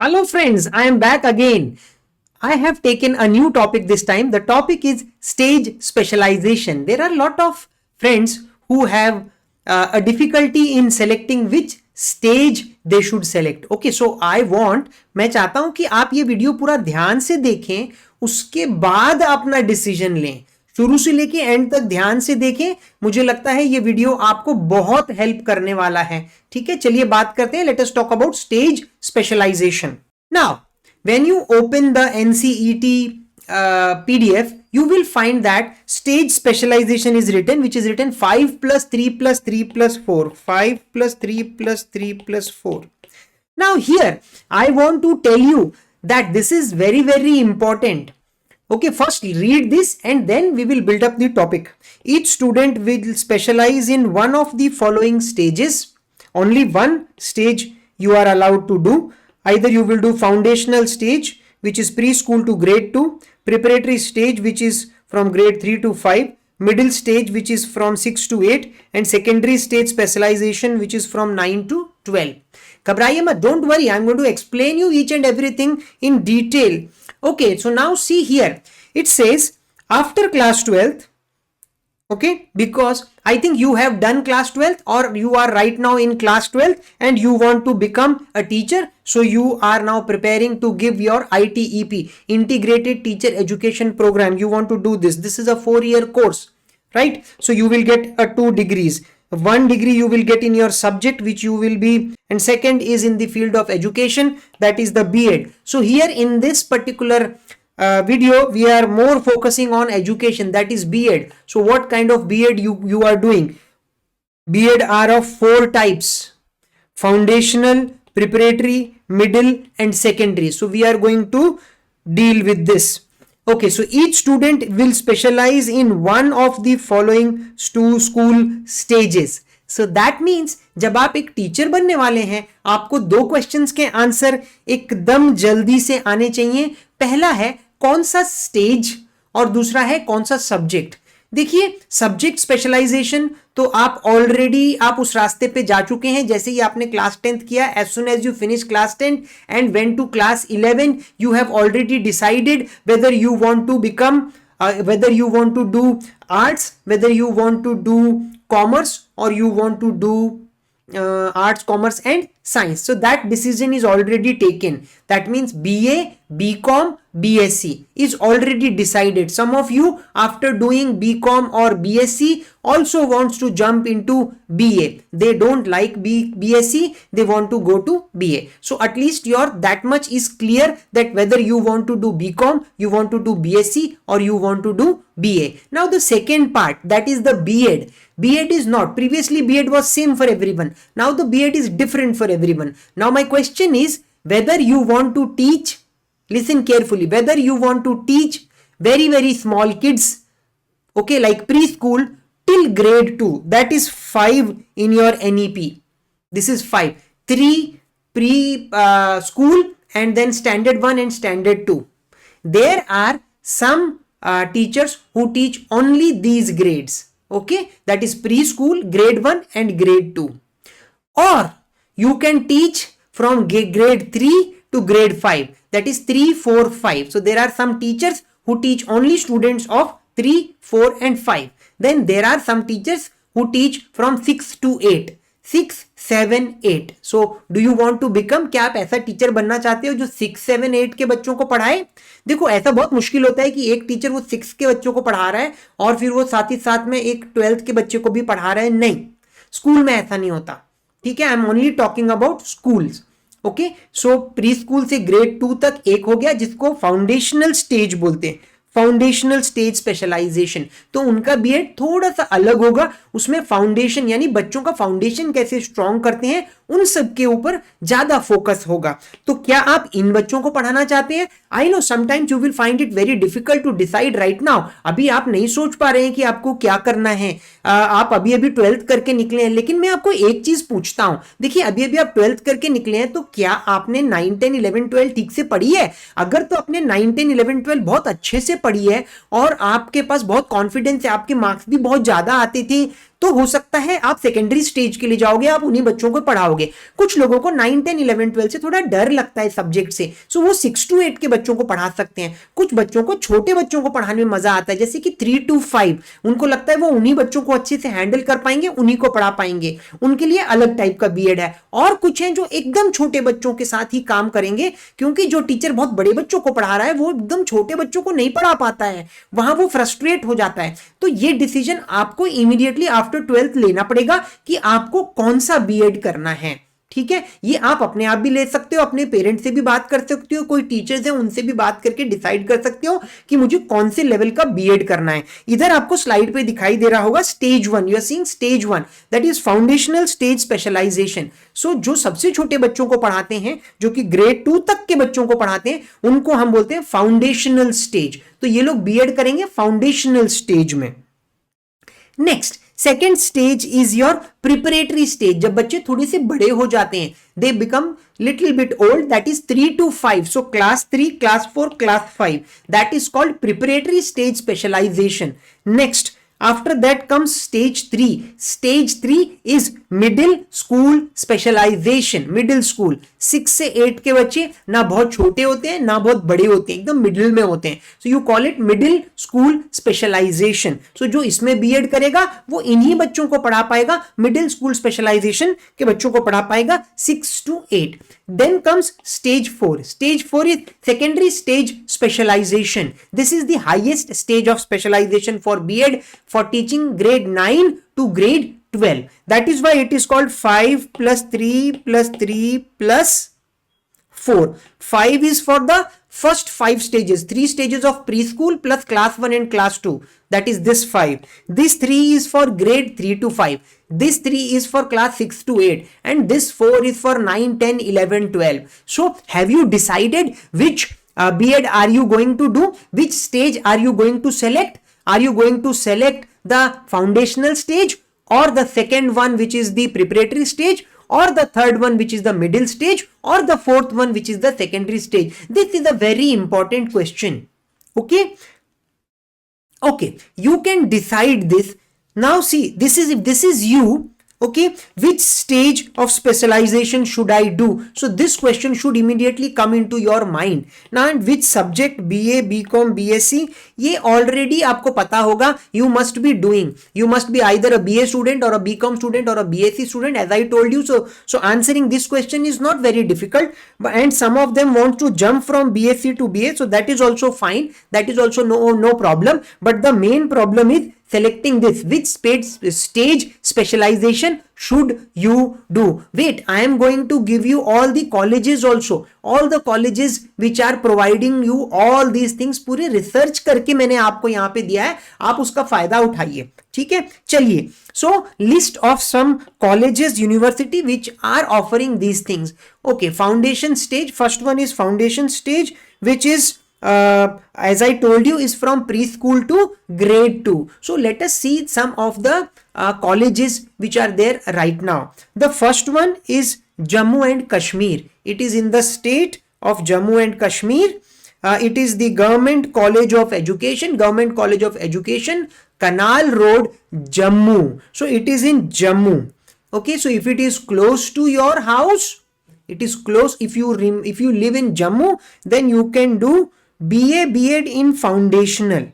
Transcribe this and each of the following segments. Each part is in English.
Hello, friends. I am back again. I have taken a new topic this time. The topic is stage specialization. There are a lot of friends who have a difficulty in selecting which stage they should select. Okay, so I want, मैं चाहता हूं कि आप ये video पूरा ध्यान से देखें, उसके बाद अपना डिसीजन लें. शुरू से लेके एंड तक ध्यान से देखें. मुझे लगता है ये वीडियो आपको बहुत हेल्प करने वाला है. ठीक है, चलिए बात करते हैं. Let us talk about stage specialisation. Now when you open the NCET PDF, you will find that stage specialization is written, which is written 5 plus 3 plus 3 plus 4. 5 plus 3 plus 3 plus 4. Now here, I want to tell you that this is very, very important. Okay, first read this and then we will build up the topic. Each student will specialize in one of the following stages. Only one stage you are allowed to do. Either you will do foundational stage, which is preschool to grade 2, preparatory stage, which is from grade 3 to 5, middle stage, which is from 6 to 8, and secondary stage specialization, which is from 9 to 12. घबराइए मत, don't worry, I'm going to explain you each and everything in detail. Okay, so now see here, it says after class 12th, okay, because I think you have done class 12th or you are right now in class 12th and you want to become a teacher, so you are now preparing to give your ITEP, integrated teacher education program. You want to do this is a 4-year course, right? So you will get a 2 degrees. 1 degree you will get in your subject, which you will be, and second is in the field of education, that is the B.Ed. So here in this particular video we are more focusing on education, that is B.Ed. So what kind of B.Ed you are doing? B.Ed are of 4 types: foundational, preparatory, middle and secondary. So we are going to deal with this. Okay, so each student will specialize in one of the following two school stages. So that means जब आप एक teacher बनने वाले हैं, आपको 2 questions के answer एकदम जल्दी से आने चाहिए. पहला है कौन सा स्टेज और दूसरा है कौन सा सब्जेक्ट. देखिए, सब्जेक्ट स्पेशलाइजेशन तो आप ऑलरेडी आप उस रास्ते पे जा चुके हैं. जैसे ही आपने क्लास 10th किया, as soon as you finish class 10 and went to class 11, you have already decided whether you want to become whether you want to do arts, whether you want to do commerce, or you want to do arts, commerce and science. So that decision is already taken. That means BA, BCom, BSc is already decided. Some of you after doing BCom or BSc also wants to jump into BA. They don't like BSc, they want to go to BA. So at least your that much is clear, that whether you want to do BCom, you want to do BSc, or you want to do BA. Now the second part, that is the B.Ed. B.Ed is not, previously B.Ed was same for everyone. Now the B.Ed is different for everyone. Now my question is whether you want to teach, listen carefully, whether you want to teach very, very small kids, okay, like preschool till grade 2, that is 5 in your NEP. This is 5. 3 pre-school and then standard 1 and standard 2. There are some teachers who teach only these grades, okay, that is preschool, grade 1 and grade 2. Or you can teach from grade 3 to grade 5, that is 3, 4, 5. So there are some teachers who teach only students of 3, 4 and 5. Then there are some teachers who teach from 6 to 8. 6, 7, 8. So do you want to become, क्या आप ऐसा teacher बनना चाहते हो जो 6, 7, 8 के बच्चों को पढ़ाए? देखो, ऐसा बहुत मुश्किल होता है कि एक टीचर वो 6 के बच्चों को पढ़ा रहा है और फिर वो साथ ही साथ में एक 12th के बच्चे को भी पढ़ा रहा है. नहीं, स्कूल में ऐसा नहीं होता. ठीक है, I am only talking about schools. Okay, so pre school से ग्रेड 2 तक एक हो गया, जिसको फाउंडेशनल स्टेज बोलते हैं, फाउंडेशनल स्टेज स्पेशलाइजेशन. तो उनका बीएड थोड़ा सा अलग होगा. उसमें फाउंडेशन यानी बच्चों का फाउंडेशन कैसे स्ट्रॉन्ग करते हैं उन सब के ऊपर ज्यादा फोकस होगा. तो क्या आप इन बच्चों को पढ़ाना चाहते हैं? I know sometimes you will find it very difficult to decide right now. अभी आप नहीं सोच पा रहे हैं कि आपको क्या करना है. आप अभी अभी 12th करके निकले हैं, लेकिन मैं आपको एक चीज पूछता हूं. देखिए, अभी अभी आप 12th करके निकले हैं, तो क्या आपने 9, 10, 11, 12 ठीक से पढ़ी है? अगर तो आपने 9, 10, 11, 12 बहुत अच्छे से पढ़ी है और आपके पास बहुत कॉन्फिडेंस है, आपके मार्क्स भी बहुत ज्यादा आते थे, तो हो सकता है आप सेकेंडरी स्टेज के लिए जाओगे, आप उन्हीं बच्चों को पढ़ाओगे। कुछ लोगों को 9, 10, 11, 12 से थोड़ा डर लगता है सब्जेक्ट से, सो वो 6 to 8 के बच्चों को पढ़ा सकते हैं। कुछ बच्चों को, छोटे बच्चों को पढ़ाने में मजा आता है, जैसे कि 3 to 5, उनको लगता है वो उन्हीं बच्चों को अच्छे से हैंडल कर पाएंगे, उन्हीं को पढ़ा पाएंगे, उनके लिए अलग टाइप का बीएड है। और कुछ हैं जो एकदम छोटे बच्चों के साथ ही काम करेंगे, क्योंकि जो टीचर बहुत बड़े बच्चों को पढ़ा रहा है वो एकदम छोटे बच्चों को नहीं पढ़ा पाता है, वहां वो फ्रस्ट्रेट हो जाता है। तो ये डिसीजन आपको इमीडिएटली आफ्टर 12th लेना पड़ेगा कि आपको कौन सा बीएड करना है। ठीक है, ये आप अपने आप भी ले सकते हो, अपने पेरेंट्स से भी बात कर सकते हो, कोई टीचर्स हैं उनसे भी बात करके डिसाइड कर सकते हो कि मुझे कौन से लेवल का बीएड करना है। इधर आपको स्लाइड पे दिखाई दे रहा होगा stage 1, you are seeing stage 1, that is foundational stage specialization. So जो सबसे छोटे बच्चों को पढ़ाते हैं, जो कि ग्रेड 2 तक के बच्चों को पढ़ाते हैं, उनको हम बोलते हैं फाउंडेशनल स्टेज। तो ये लोग बीएड करेंगे फाउंडेशनल स्टेज में। Next, second stage is your preparatory stage. जब बच्चे थोड़े से बड़े हो जाते हैं, they become little bit old, that is 3 to 5, so class 3, class 4, class 5, that is called preparatory stage specialisation. Next, after that comes stage 3. Stage 3 is middle school specialization. Middle school 6 से 8 के बच्चे ना बहुत छोटे होते हैं ना बहुत बड़े होते हैं, एकदम मिडिल में होते हैं, so you call it middle school specialization. So जो इसमें बीएड करेगा वो इन्हीं बच्चों को पढ़ा पाएगा, middle school specialization के बच्चों को पढ़ा पाएगा 6 to 8. Then comes stage 4. Stage 4 is secondary stage specialization. This is the highest stage of specialization for B.Ed for teaching grade 9 to grade 12. That is why it is called 5 plus 3 plus 3 plus 4. 5 is for the first 5 stages, 3 stages of preschool plus class 1 and class 2. That is this 5. This 3 is for grade 3 to 5. This 3 is for class 6 to 8. And this 4 is for 9, 10, 11, 12. So have you decided which B.Ed are you going to do? Which stage are you going to select? Are you going to select the foundational stage, or the second one which is the preparatory stage, or the third one which is the middle stage, or the fourth one which is the secondary stage? This is a very important question. Okay, you can decide this. Now see, this is you. Okay, which stage of specialization should I do? So this question should immediately come into your mind. Now, which subject, BA, BCom, BSc, ये already आपको पता होगा. You must be doing. You must be either a BA student or a BCom student or a BSc student, as I told you. So answering this question is not very difficult. And some of them want to jump from BSc to BA, so that is also fine. That is also no problem. But the main problem is selecting this, which stage specialization should you do. Wait, I am going to give you all the colleges also, all the colleges which are providing you all these things. पूरे research करके मैंने आपको यहाँ पे दिया है, आप उसका फायदा उठाइए। ठीक है, चलिए, so list of some colleges, university which are offering these things. Okay, foundation stage, first one is foundation stage, which is as I told you, is from preschool to grade 2. So let us see some of the colleges which are there right now. The first one is Jammu and Kashmir. It is in the state of Jammu and Kashmir. It is the Government College of Education, Canal Road, Jammu. So it is in Jammu. Okay, so if it is close to your house, it is close. If you live in Jammu, then you can do BA B.Ed in foundational.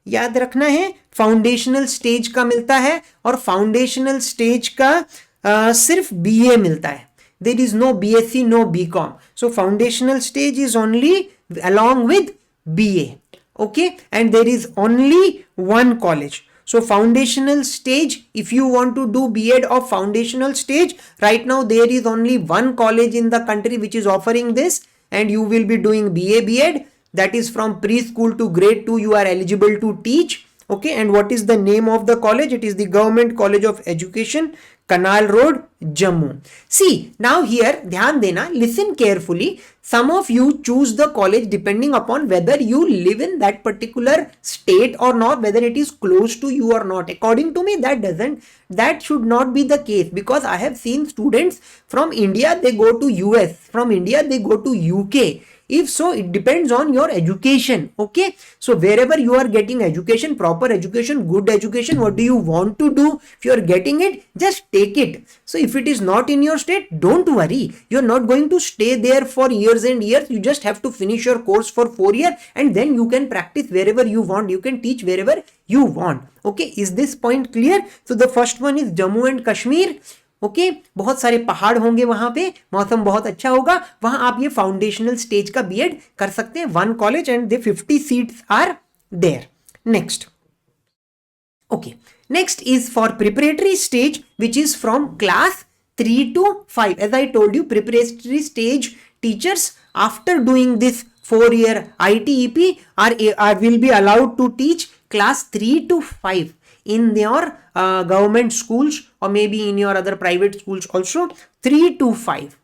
याद रखना है, foundational stage का मिलता है और foundational stage का सिर्फ BA मिलता है. There is no BSc, no BCom. So foundational stage is only along with BA. Okay, and there is only one college. So foundational stage, if you want to do B.Ed of foundational stage, right now there is only one college in the country which is offering this, and you will be doing BA B.Ed. That is from preschool to grade 2 you are eligible to teach. Okay, and what is the name of the college? It is the Government College of Education, Canal Road, Jammu. See, now here, ध्यान देना, listen carefully. Some of you choose the college depending upon whether you live in that particular state or not, whether it is close to you or not. According to me, that should not be the case, because I have seen students from India, they go to US, from India, they go to UK. If so, it depends on your education. Okay, so wherever you are getting education, proper education, good education, what do you want to do? If you are getting it, just take it. So if it is not in your state, don't worry. You are not going to stay there for years and years. You just have to finish your course for 4 years, and then you can practice wherever you want. You can teach wherever you want. Okay, is this point clear? So the first one is Jammu and Kashmir. Okay बहुत सारे पहाड़ होंगे वहां पे, मौसम बहुत अच्छा होगा, वहां आप ये फाउंडेशनल स्टेज का बीएड कर सकते हैं. 1 college and they 50 seats are there. Next, okay, next is for preparatory stage, which is from class 3 to 5. As I told you, preparatory stage teachers after doing this 4-year ITEP will be allowed to teach class 3 to 5 in your government schools, or maybe in your other private schools also. 3 to 5.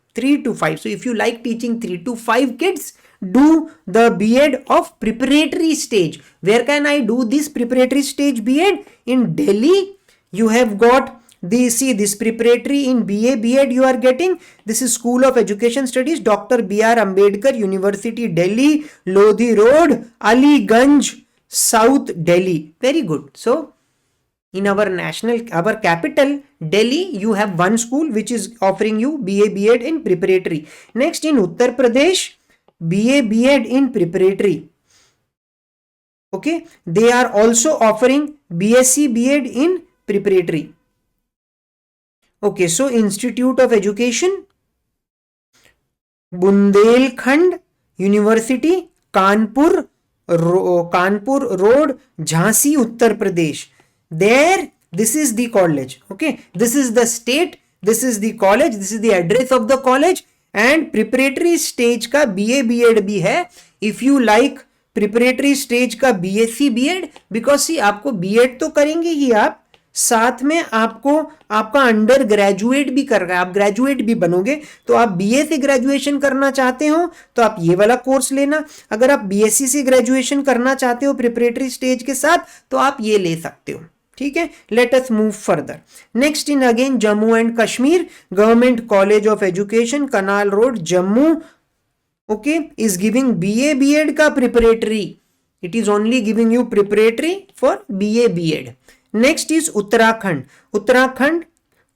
So if you like teaching 3 to 5 kids, do the B.Ed of preparatory stage. Where can I do this preparatory stage B.Ed? In Delhi. You have got this preparatory in BA B.Ed you are getting. This is School of Education Studies, Dr. B.R. Ambedkar University, Delhi, Lodhi Road, Aliganj, South Delhi. Very good. So in our capital Delhi, you have one school which is offering you BA B.Ed in preparatory. Next, in Uttar Pradesh, BA B.Ed in preparatory. Okay, they are also offering BSc B.Ed in preparatory. Okay, so Institute of Education, Bundelkhand University, Kanpur Road, Jhansi, Uttar Pradesh. There, this is the college. Okay, this is the state, this is the college, this is the address of the college, and preparatory stage का BA B.Ed भी है. If you like preparatory stage का BSc B.Ed, because see आपको B.Ed तो करेंगे ही आप, साथ में आपको आपका अंडर ग्रेजुएट भी कर रहा है, आप ग्रेजुएट भी बनोगे. तो आप बीए से ग्रेजुएशन करना चाहते हो तो आप ये वाला कोर्स लेना. अगर आप बीएससी से ग्रेजुएशन करना चाहते हो प्रिपरेटरी स्टेज के साथ तो आप ये ले सकते हो. ठीक है, let us move further. Next in again Jammu and Kashmir, government college of education, canal road, Jammu. Okay, is giving BA BEd का प्रिपरेटरी. It is only giving you preparatory for BA BEd. Next is Uttarakhand,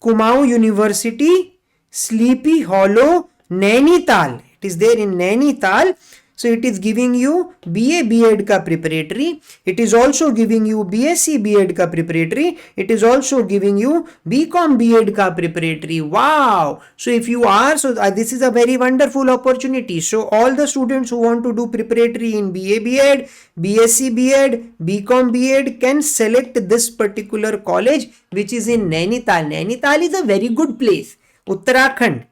Kumaon University, Sleepy Hollow, Nainital. It is there in Nainital. So it is giving you BA B.Ed का preparatory. It is also giving you BSc B.Ed का preparatory. It is also giving you BCom B.Ed का preparatory. Wow! So if you are, this is a very wonderful opportunity. So all the students who want to do preparatory in BA B.Ed, BSc B.Ed, BCom B.Ed can select this particular college which is in Nainital. Nainital is a very good place. Uttarakhand.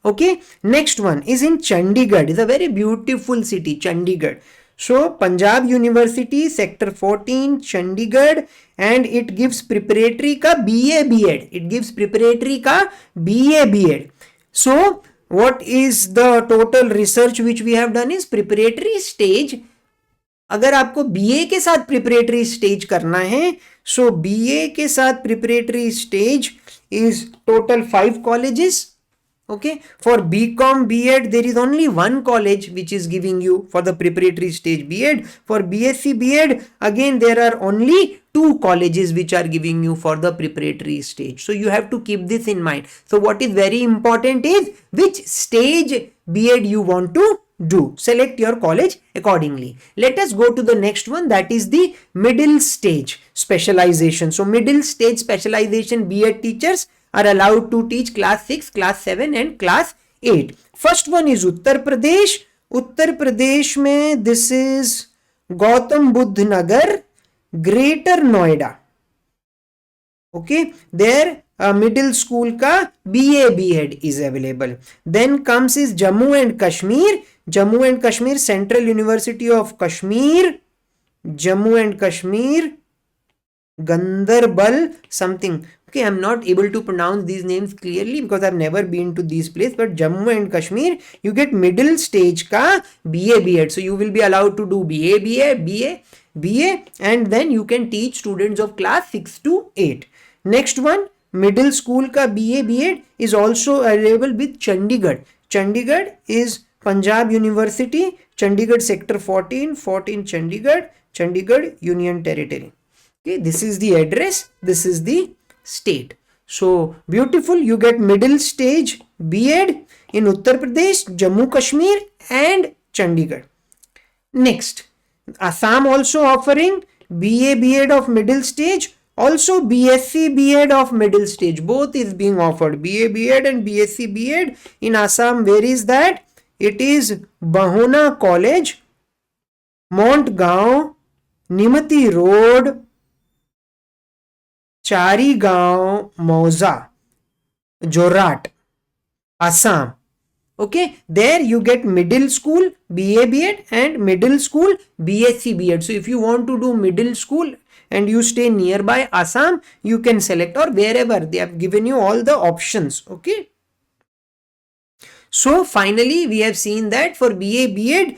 Okay, next one is in Chandigarh. It's a very beautiful city, Chandigarh. So Punjab University, Sector 14, Chandigarh, and it gives preparatory ka BA B.Ed. It gives preparatory ka BA B.Ed. So what is the total research which we have done is preparatory stage. अगर आपको BA के साथ preparatory stage करना है, so BA के साथ preparatory stage is total 5 colleges. Okay, for BCom B.Ed there is only one college which is giving you for the preparatory stage B.Ed. For BSc B.Ed again there are only 2 colleges which are giving you for the preparatory stage. So you have to keep this in mind. So what is very important is which stage B.Ed you want to do. Select your college accordingly. Let us go to the next one, that is the middle stage specialization. So middle stage specialization B.Ed teachers are allowed to teach class 6, class 7 and class 8. First one is Uttar Pradesh. Uttar Pradesh mein this is Gautam Buddh Nagar, Greater Noida. Okay, there middle school ka BA B.Ed is available. Then comes is Jammu and Kashmir. Jammu and Kashmir, Central University of Kashmir, Jammu and Kashmir, Gandarbal something. Okay, I'm not able to pronounce these names clearly because I've never been to these places, but Jammu and Kashmir, you get middle stage ka BA B.Ed. So you will be allowed to do BA, and then you can teach students of class 6 to 8. Next one, middle school ka BA B.Ed is also available with Chandigarh. Chandigarh is Punjab University, Chandigarh Sector 14, 14 Chandigarh, Chandigarh Union Territory. Okay, this is the address, this is the state. So beautiful, you get middle stage B.Ed in Uttar Pradesh, Jammu Kashmir and Chandigarh. Next, Assam also offering BA B.Ed of middle stage, also BSc B.Ed of middle stage. Both is being offered, BA B.Ed and BSc B.Ed in Assam. Where is that? It is Bahuna College, Montgaon, Nimati Road, Charigaon, Mauza, Jorat, Assam. Okay, there you get middle school BA B.Ed and middle school BSc B.Ed. So if you want to do middle school and you stay nearby Assam, you can select, or wherever they have given you all the options. Okay. So finally we have seen that for BA B.Ed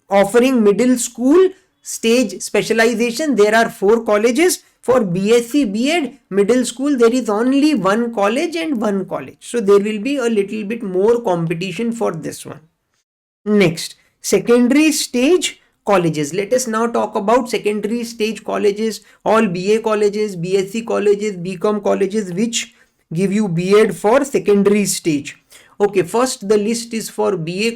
offering middle school stage specialization, there are 4 colleges. For BSc B.Ed middle school, there is only 1 college and 1 college. So there will be a little bit more competition for this one. Next, secondary stage colleges. Let us now talk about secondary stage colleges, all BA colleges, BSc colleges, BCom colleges which give you B.Ed for secondary stage. Okay, first the list is for BA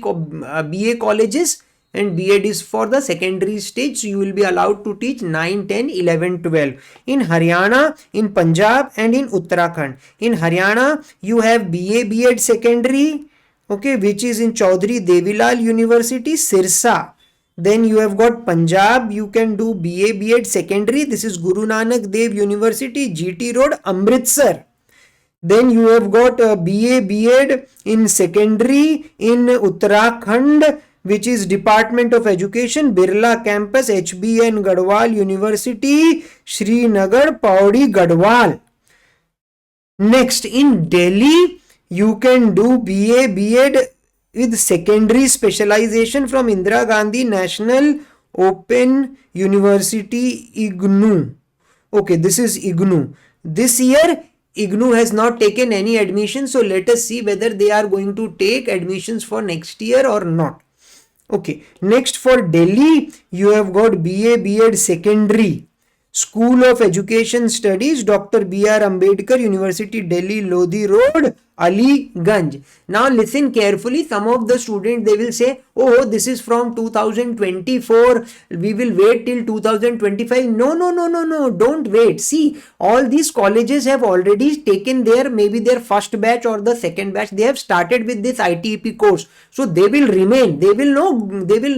colleges and B.Ed is for the secondary stage. So you will be allowed to teach 9, 10, 11, 12 in Haryana, in Punjab and in Uttarakhand. In Haryana, you have BA B.Ed secondary, okay, which is in Chaudhry Devilal University, Sirsa. Then you have got Punjab, you can do BA B.Ed secondary. This is Guru Nanak Dev University, GT Road, Amritsar. Then you have got BA B.Ed in secondary in Uttarakhand, which is Department of Education, Birla Campus, HBN Gadwal University, Srinagar, Pauri, Gadwal. Next, in Delhi, you can do BA B.Ed with secondary specialization from Indira Gandhi National Open University, IGNOU. Okay, this is IGNOU. This year, IGNOU has not taken any admission, so let us see whether they are going to take admissions for next year or not. Okay, next for Delhi, you have got BA B.Ed secondary, School of Education Studies, Dr. B.R. Ambedkar University, Delhi, Lodi Road, Aliganj. Now listen carefully, some of the students, they will say, oh, this is from 2024, we will wait till 2025. No, don't wait. See, all these colleges have already taken their, maybe their first batch or the second batch, they have started with this ITEP course. So they will remain, they will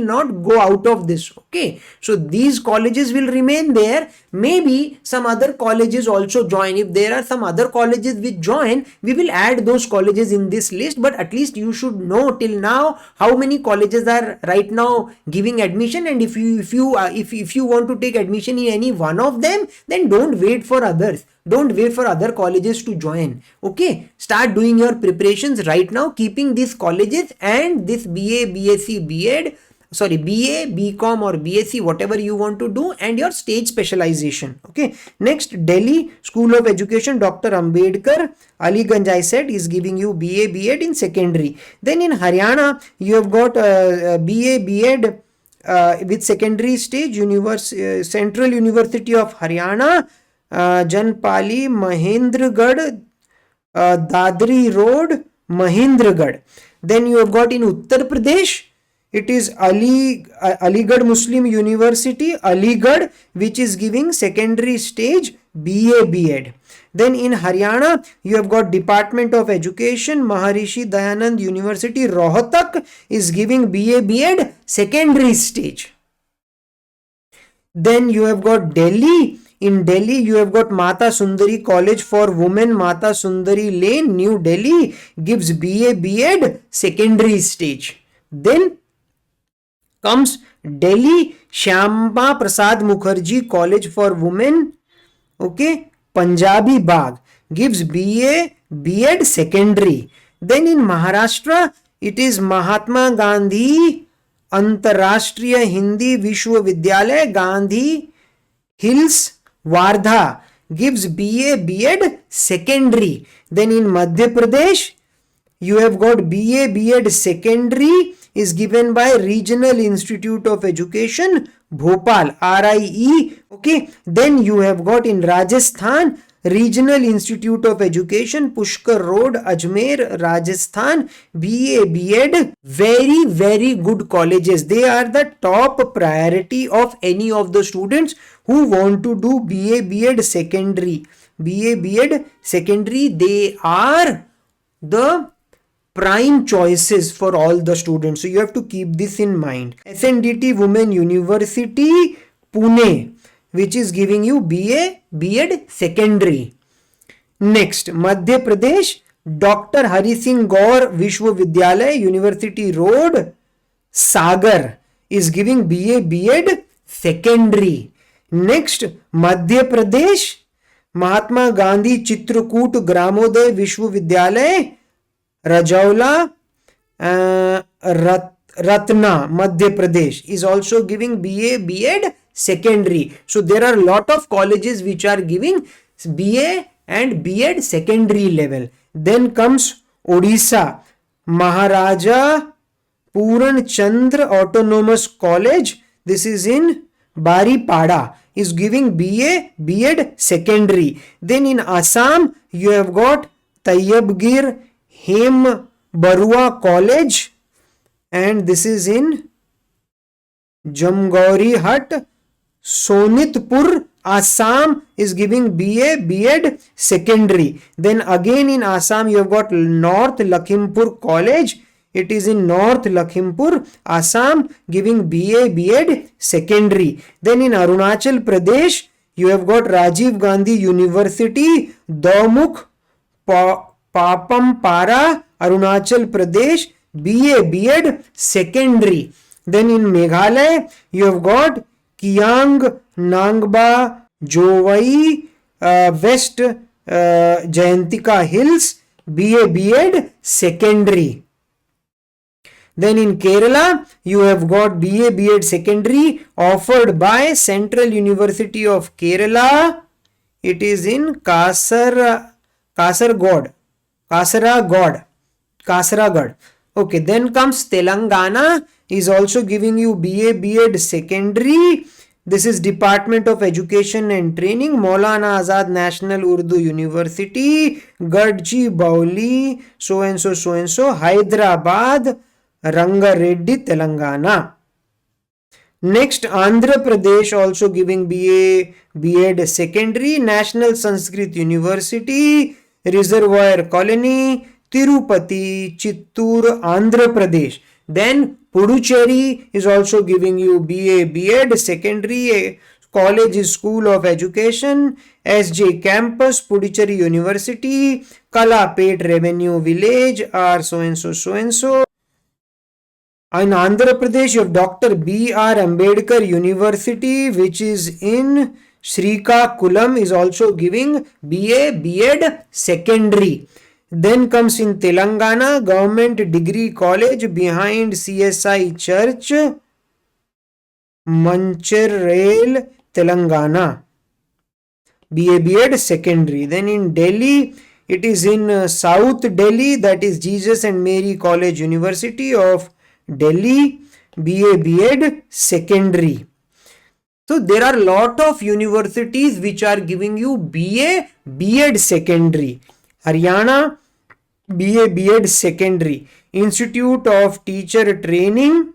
not go out of this. Okay, so these colleges will remain there. Maybe some other colleges also join. If there are some other colleges which join, we will add those colleges in this list, but at least you should know till now how many colleges are right now giving admission, and if you want to take admission in any one of them, then don't wait for others. Don't wait for other colleges to join. Okay, start doing your preparations right now, keeping these colleges and this BA, BSc, B.Ed, sorry, BA, BCom or BSc, whatever you want to do, and your stage specialization. Okay, next, Delhi School of Education, Dr. Ambedkar, Aliganj, I said, is giving you BA, B.Ed in secondary. Then in Haryana, you have got BA, B.Ed with secondary stage, Central University of Haryana, Janpali, Mahendragarh, Dadri Road, Mahendragarh. Then you have got in Uttar Pradesh, it is Aligarh Muslim University, Aligarh, which is giving secondary stage BA B.Ed. Then in Haryana, you have got Department of Education, Maharishi Dayanand University, Rohtak is giving BA B.Ed secondary stage. Then you have got Delhi. In Delhi, you have got Mata Sundari College for Women, Mata Sundari Lane, New Delhi, gives BA B.Ed secondary stage. Then comes Delhi Shyama Prasad Mukherjee College for Women, okay, Punjabi Bagh, gives BA B.Ed secondary. Then in Maharashtra, it is Mahatma Gandhi Antarashtriya Hindi Vishwavidyalaya, Gandhi Hills, Wardha, gives BA B.Ed secondary. Then in Madhya Pradesh, you have got BA B.Ed secondary is given by Regional Institute of Education, Bhopal, RIE. Okay, then you have got in Rajasthan, Regional Institute of Education, Pushkar Road, Ajmer, Rajasthan, BA, BEd, very, very good colleges. They are the top priority of any of the students who want to do BA, BEd secondary. BA, BEd secondary, they are the prime choices for all the students. So you have to keep this in mind. SNDT Women University, Pune, which is giving you BA, BEd secondary. Next, Madhya Pradesh, Dr. Hari Singh Gaur Vishwavidyalay, University Road, Sagar, is giving BA, BEd secondary. Next, Madhya Pradesh, Mahatma Gandhi Chitrakoot Gramoday Vishwavidyalay, Rajauला, Ratna, Madhya Pradesh, is also giving BA, BEd secondary. So there are a lot of colleges which are giving BA and BEd secondary level. Then comes Odisha, Maharaja Puran Chandra Autonomous College. This is in Baripada, is giving BA, BEd secondary. Then in Assam, you have got Tayyabgir Hem Barua College, and this is in Jamgauri Hut, Sonitpur, Assam, is giving BA, BEd secondary. Then again in Assam, you have got North Lakhimpur College. It is in North Lakhimpur, Assam, giving BA, BEd secondary. Then in Arunachal Pradesh, you have got Rajiv Gandhi University, Daumukh, Papampara, Arunachal Pradesh, BA, BEd secondary. Then in Meghalaya, you have got Kiang Nangba Jowai, West Jayantika Hills, BA, BEd secondary. Then in Kerala, you have got BA, BEd secondary offered by Central University of Kerala. It is in Kasaragod. Okay, then comes Telangana, is also giving you BA, BEd secondary. This is Department of Education and Training, Maulana Azad National Urdu University, Gadji Bauli, so and so, Hyderabad, Rangareddy, Telangana. Next, Andhra Pradesh also giving BA, BEd secondary, National Sanskrit University, Reservoir Colony, Tirupati, Chittoor, Andhra Pradesh. Then Puducherry is also giving you BA, BEd secondary, College School of Education, SJ Campus, Puducherry University, Kalapet Revenue Village, or so and so. In Andhra Pradesh, you have Dr. B.R. Ambedkar University, which is in Srikakulam, is also giving BA, BEd secondary. Then comes in Telangana, Government Degree College behind CSI Church, Mancherrail, Telangana, BA, BEd secondary. Then in Delhi, it is in South Delhi, that is Jesus and Mary College University of Delhi, BA, BEd secondary. So there are a lot of universities which are giving you BA, BEd secondary. Haryana, BA, BEd secondary. Institute of Teacher Training,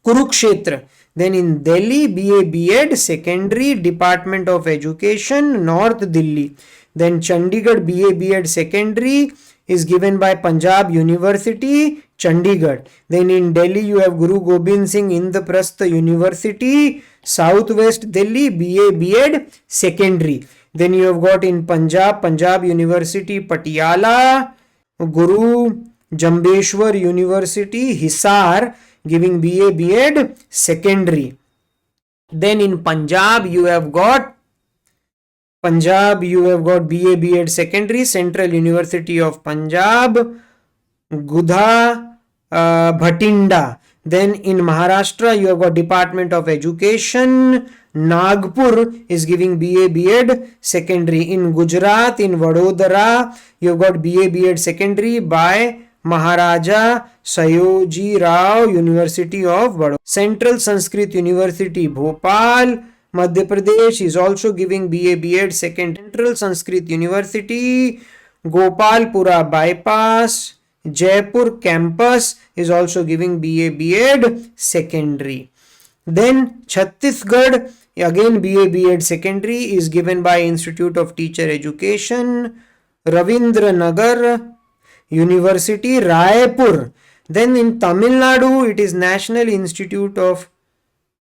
Kurukshetra. Then in Delhi, BA, BEd secondary, Department of Education, North Delhi. Then Chandigarh, BA, BEd secondary is given by Punjab University, Chandigarh. Then in Delhi, you have Guru Gobind Singh Indraprastha University, Southwest Delhi, BA, BEd secondary. Then you have got in Punjab, Punjab University, Patiala, Guru Jambeshwar University, Hisar, giving BA, BEd secondary. Then in Punjab, you have got BA, BEd secondary, Central University of Punjab, Gudha Bhatinda. Then in Maharashtra, you have got Department of Education, Nagpur is giving BA, BEd secondary. In Gujarat, in Vadodara, you have got BA, BEd secondary by Maharaja Sayoji Rao University of Vadodara. Central Sanskrit University Bhopal, Madhya Pradesh is also giving BA B.Ed second. Central Sanskrit University Gopalpura Bypass Jaipur campus is also giving BA B.Ed secondary. Then Chhattisgarh, again BA B.Ed secondary is given by Institute of Teacher Education, Ravindranagar University, Raipur. Then in Tamil Nadu, it is National Institute of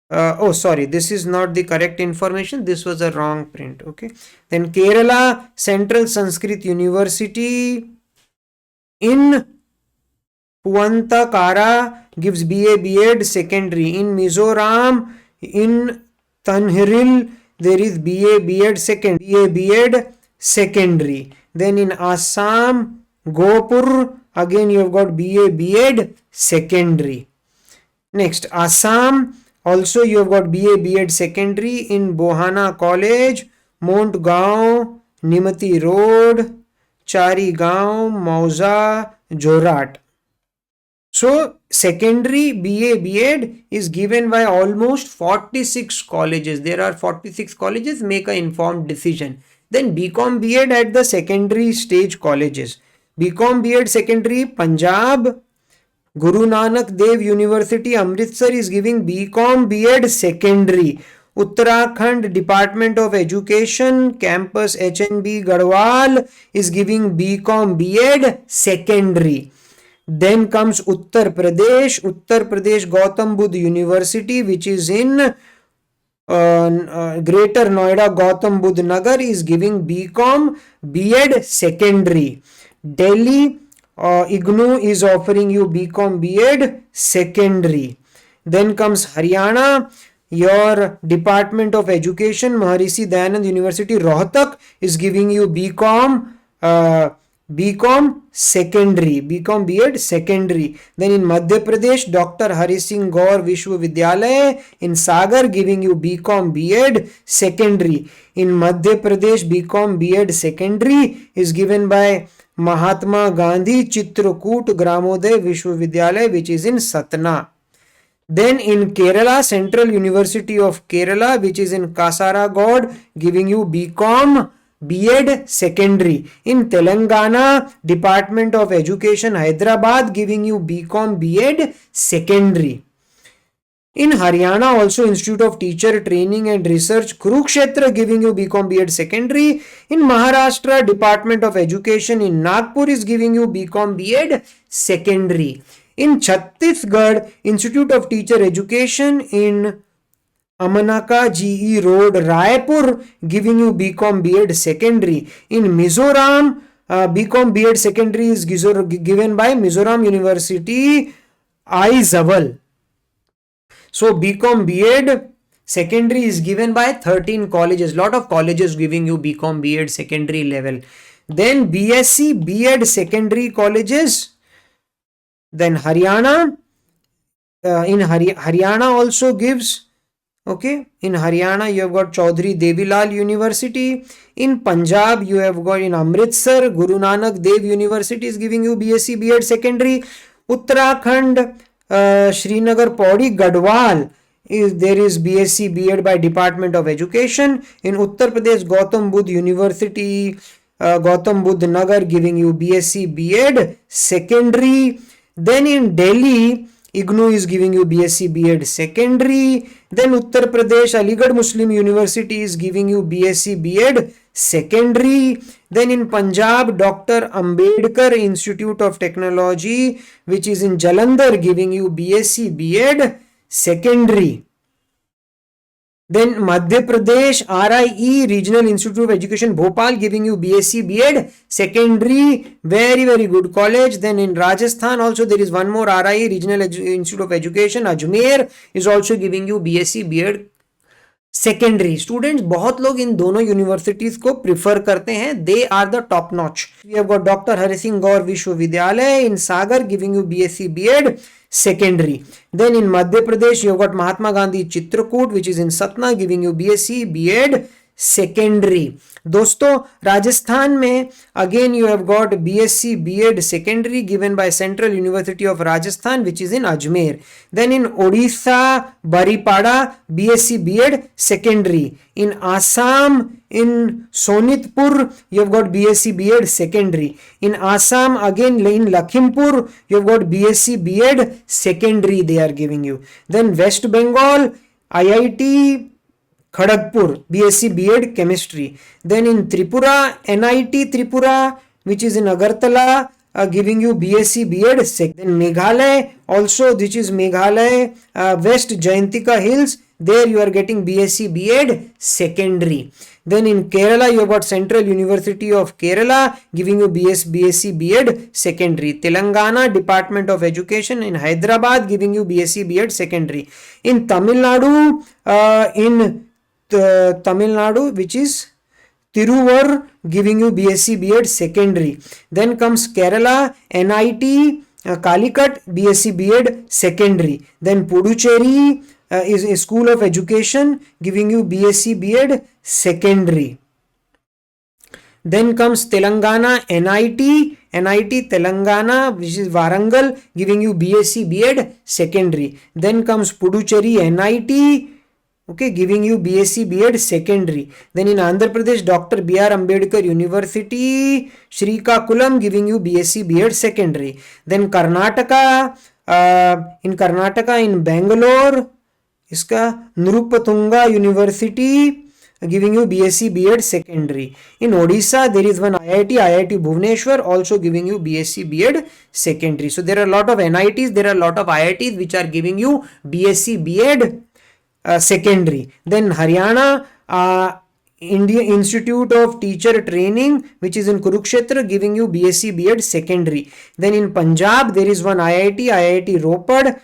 this is not the correct information. This was a wrong print. Okay. Then Kerala, Central Sanskrit University in Puantakara gives BA B.Ed secondary. In Mizoram, in Tanhiril, there is BA B.Ed secondary. Then in Assam, Gopur, again you have got BA B.Ed secondary. Next, Assam, also you have got BA B.Ed secondary in Bohana College, Mount Gaon, Nimati Road, Chari Gaon, Mauza, Jorat. So, secondary BA B.Ed is given by almost 46 colleges. There are 46 colleges, make an informed decision. Then BCom B.Ed at the secondary stage colleges. BCom B.Ed secondary, Punjab, Guru Nanak Dev University, Amritsar is giving BCom B.Ed secondary. Uttarakhand Department of Education, campus HNB Garhwal is giving BCom B.Ed secondary. Then comes Uttar Pradesh Gautam Buddha University, which is in Greater Noida, Gautam Buddha Nagar, is giving BCom B.Ed secondary. Delhi IGNOU is offering you BCom B.Ed secondary. Then comes Haryana, your Department of Education, Maharishi Dayanand University, Rohtak is giving you BCom secondary, BCom B.Ed secondary. Then in Madhya Pradesh, Dr. Hari Singh Gaur Vishwavidyalaya in Sagar giving you BCom B.Ed secondary. In Madhya Pradesh, BCom B.Ed secondary is given by Mahatma Gandhi Chitrakoot Gramoday Vishwavidyalaya, which is in Satna. Then in Kerala, Central University of Kerala, which is in Kasaragod, giving you BCom B.Ed secondary. In Telangana, Department of Education Hyderabad giving you BCom B.Ed secondary. In Haryana, also Institute of Teacher Training and Research Kurukshetra giving you BCom B.Ed secondary. In Maharashtra, Department of Education in Nagpur is giving you BCom B.Ed secondary. In Chhattisgarh, Institute of Teacher Education in Amanaka GE Road, Raipur, giving you BCom B.Ed secondary. In Mizoram, BCom B.Ed secondary is given by Mizoram University, Aizawl. So, BCom B.Ed secondary is given by 13 colleges. Lot of colleges giving you BCom B.Ed secondary level. Then BSc B.Ed secondary colleges. Then Haryana, Haryana also gives, okay, in Haryana you have got Chaudhry Devilal University. In Punjab you have got in Amritsar, Guru Nanak Dev University is giving you BSc B.Ed secondary. Uttarakhand, Srinagar Pauri Gadwal, there is BSc B.Ed by Department of Education. In Uttar Pradesh, Gautam Buddha University, Gautam Buddha Nagar giving you BSc B.Ed secondary. Then in Delhi, IGNOU is giving you BSc B.Ed secondary. Then Uttar Pradesh, Aligarh Muslim University is giving you BSc B.Ed secondary. Then in Punjab, Dr. Ambedkar Institute of Technology, which is in Jalandhar, giving you BSc B.Ed secondary. Then Madhya Pradesh, RIE Regional Institute of Education Bhopal giving you BSc B.Ed secondary. Very, very good college. Then in Rajasthan also there is one more RIE Regional Institute of Education Ajmer is also giving you BSc B.Ed secondary. Students, बहुत लोग इन दोनों universities को prefer करते हैं. They are the top notch. We have got Dr. Hari Singh Gaur Vishwavidyalaya in Sagar giving you BSc B.Ed secondary. Then in Madhya Pradesh, you have got Mahatma Gandhi Chitrakoot, which is in Satna, giving you BSc B.Ed secondary. दोस्तों राजस्थान में again you have got BSc B.Ed secondary given by Central University of Rajasthan which is in Ajmer. Then in Odisha Baripada BSc B.Ed secondary. In Assam in Sonitpur you have got BSc B.Ed secondary. In Assam again in Lakhimpur you have got BSc B.Ed secondary they are giving you. Then West Bengal IIT Kharagpur BSc B.Ed chemistry. Then in Tripura NIT Tripura which is in Agartala giving you BSc B.Ed then Meghalaya also which is Meghalaya West Jayantika Hills there you are getting BSc B.Ed secondary. Then in Kerala you have got Central University of Kerala giving you BSc B.Ed secondary. Telangana Department of Education in Hyderabad giving you BSc B.Ed secondary. In Tamil Nadu Tamil Nadu which is Tiruvur giving you BSc B.Ed secondary. Then comes Kerala NIT Calicut BSc B.Ed secondary. Then Puducherry is a school of education giving you BSc B.Ed secondary. Then comes Telangana NIT Telangana which is Warangal giving you BSc B.Ed secondary. Then comes Puducherry NIT okay giving you BSc B.Ed secondary. Then in Andhra Pradesh Dr. B.R. Ambedkar University Srikakulam giving you BSc B.Ed secondary. Then Karnataka in Bangalore इसका Nrupatunga University giving you BSc B.Ed secondary. In Odisha there is one IIT Bhubaneswar also giving you BSc B.Ed secondary. So there are a lot of NITs, there are a lot of IITs which are giving you BSc B.Ed secondary. Then Haryana Indian Institute of Teacher Training which is in Kurukshetra giving you BSc B.Ed secondary. Then in Punjab there is one IIT Ropad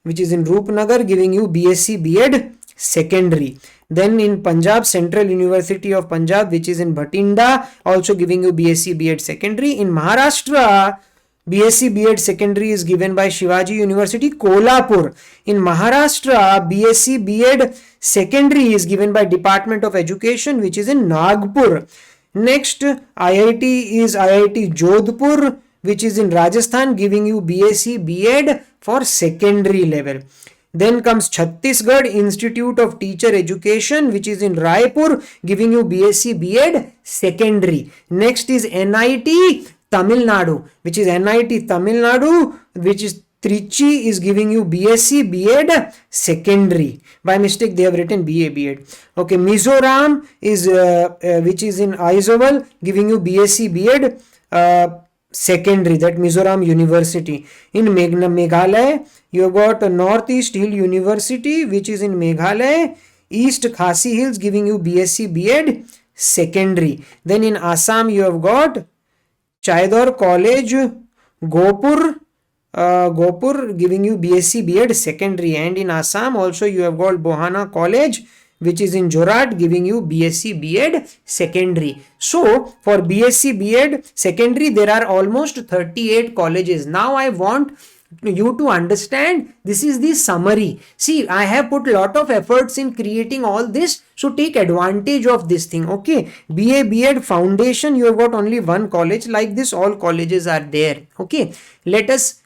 which is in Roopnagar giving you BSc B.Ed secondary. Then in Punjab Central University of Punjab which is in Bhatinda also giving you BSc B.Ed secondary. In Maharashtra BSc B.Ed secondary is given by Shivaji University Kolhapur. In Maharashtra BSc B.Ed secondary is given by Department of Education which is in Nagpur. Next IIT is IIT Jodhpur which is in Rajasthan giving you BSc B.Ed for secondary level. Then comes Chhattisgarh Institute of Teacher Education which is in Raipur giving you BSc B.Ed secondary. Next is NIT Tamil Nadu which is NIT Tamil Nadu which is Trichy is giving you BSc B.Ed secondary. By mistake they have written BA B.Ed. Okay, Mizoram is which is in Aizawl giving you BSc B.Ed secondary, that Mizoram University. In Meghalaya you have got Northeast Hill University which is in Meghalaya East Khasi Hills giving you BSc B.Ed secondary. Then in Assam you have got Chaidor College Gopur giving you BSc B.Ed secondary. And in Assam also you have got Bohana College which is in Jorat giving you BSc B.Ed secondary. So for BSc B.Ed secondary there are almost 38 colleges. Now I want you to understand, this is the summary. See, I have put a lot of efforts in creating all this, so take advantage of this thing. Okay, BA B.Ed foundation you have got only one college. Like this all colleges are there. Okay, let us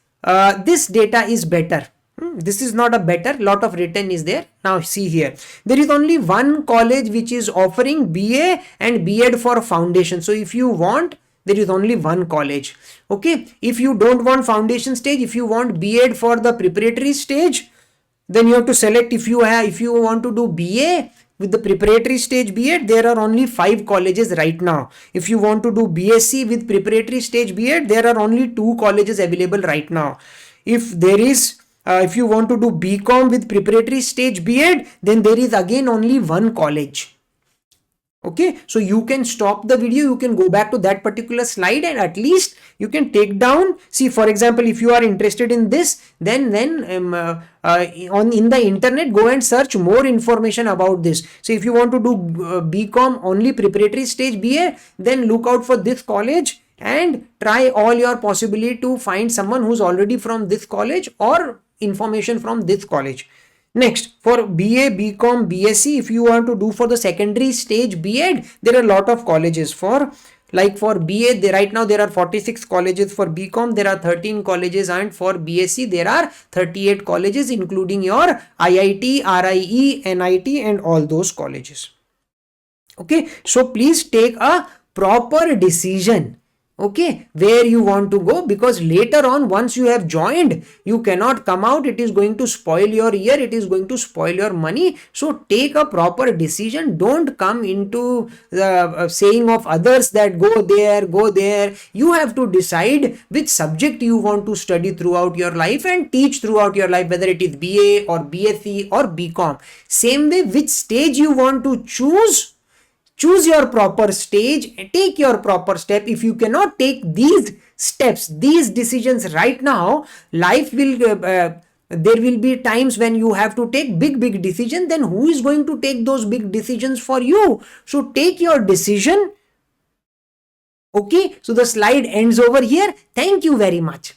this data is better. This is not a better, lot of written is there. Now see here, there is only one college which is offering BA and B.Ed for foundation. So if you want, there is only one college. Okay, if you don't want foundation stage, if you want B.Ed for the preparatory stage, then you have to select. If you want to do BA with the preparatory stage B.Ed, there are only 5 colleges right now. If you want to do BSc with preparatory stage B.Ed, there are only 2 colleges available right now. If you want to do BCom with preparatory stage B.Ed, then there is again only one college. Okay, so you can stop the video, you can go back to that particular slide and at least you can take down. See, for example, if you are interested in this, then in the internet, go and search more information about this. So if you want to do BCom only preparatory stage BA, then look out for this college and try all your possibility to find someone who's already from this college or information from this college. Next, for BA, BCom, BSc, if you want to do for the secondary stage B.Ed, there are a lot of colleges. For like for BA, right now there are 46 colleges. For BCom, there are 13 colleges, and for BSc, there are 38 colleges, including your IIT, RIE, NIT, and all those colleges. Okay, so please take a proper decision, okay, where you want to go, because later on, once you have joined, you cannot come out. It is going to spoil your year, it is going to spoil your money. So take a proper decision. Don't come into the saying of others that go there, go there. You have to decide which subject you want to study throughout your life and teach throughout your life, whether it is BA or BSc or BCom. Same way, which stage you want to choose your proper stage, take your proper step. If you cannot take these steps, these decisions right now, life will there will be times when you have to take big decisions. Then who is going to take those big decisions for you? So take your decision. Okay, so the slide ends over here. Thank you very much.